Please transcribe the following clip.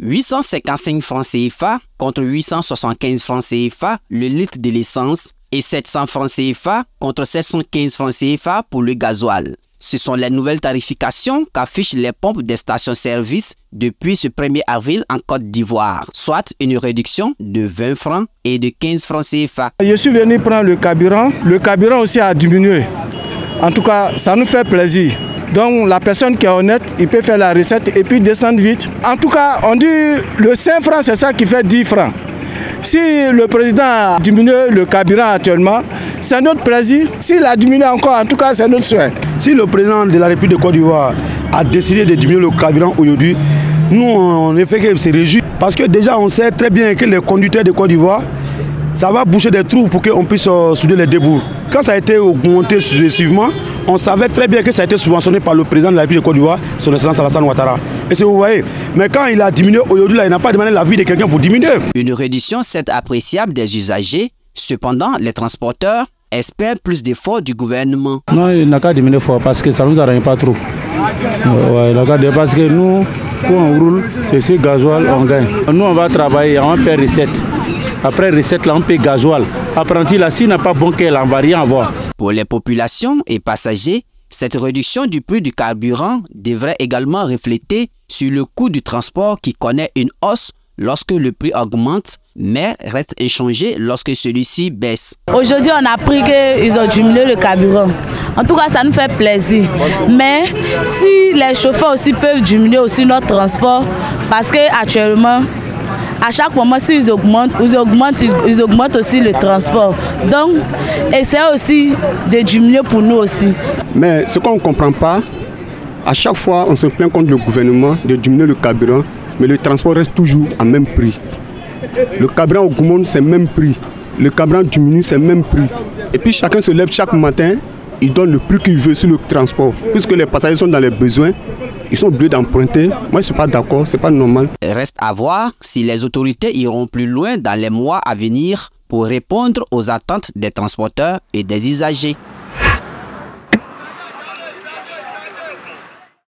855 francs CFA contre 875 francs CFA le litre de l'essence et 700 francs CFA contre 715 francs CFA pour le gasoil. Ce sont les nouvelles tarifications qu'affichent les pompes des stations-service depuis ce 1er avril en Côte d'Ivoire, soit une réduction de 20 francs et de 15 francs CFA. Je suis venu prendre le carburant. Le carburant aussi a diminué. En tout cas, ça nous fait plaisir. Donc la personne qui est honnête, il peut faire la recette et puis descendre vite. En tout cas, on dit le 5 francs, c'est ça qui fait 10 francs. Si le président a diminué le carburant actuellement, c'est notre plaisir. S'il a diminué encore, en tout cas, c'est notre souhait. Si le président de la République de Côte d'Ivoire a décidé de diminuer le carburant aujourd'hui, nous, on est fait que c'est réjouis. Parce que déjà, on sait très bien que les conducteurs de Côte d'Ivoire, ça va boucher des trous pour qu'on puisse souder les débours. Quand ça a été augmenté successivement, on savait très bien que ça a été subventionné par le président de la République de Côte d'Ivoire, son excellence Alassane Ouattara. Et c'est vous voyez. Mais quand il a diminué aujourd'hui, là, il n'a pas demandé l'avis de quelqu'un pour diminuer. Une réduction certes appréciable des usagers. Cependant, les transporteurs espèrent plus d'efforts du gouvernement. Non, il n'a qu'à diminuer fort parce que ça ne nous arrange pas trop. Ouais, parce que nous, quand on roule, c'est ce gasoil, on gagne. Nous, on va travailler, on va faire recette. Après recette, là, on paye gasoil. Apprenti, là, s'il n'a pas bon qu'elle, on ne va rien avoir. Pour les populations et passagers, cette réduction du prix du carburant devrait également refléter sur le coût du transport qui connaît une hausse lorsque le prix augmente, mais reste inchangé lorsque celui-ci baisse. Aujourd'hui, on a appris qu'ils ont diminué le carburant. En tout cas, ça nous fait plaisir. Mais si les chauffeurs aussi peuvent diminuer aussi notre transport, parce qu'actuellement, à chaque moment, s'ils augmentent, ils augmentent aussi le transport. Donc, essayez aussi de diminuer pour nous aussi. Mais ce qu'on ne comprend pas, à chaque fois, on se plaint contre le gouvernement de diminuer le carburant, mais le transport reste toujours à même prix. Le carburant augmente, c'est le même prix. Le carburant diminue, c'est le même prix. Et puis chacun se lève chaque matin, il donne le prix qu'il veut sur le transport. Puisque les passagers sont dans les besoins, ils sont obligés d'emprunter. Moi, je ne suis pas d'accord, ce n'est pas normal. Reste à voir si les autorités iront plus loin dans les mois à venir pour répondre aux attentes des transporteurs et des usagers.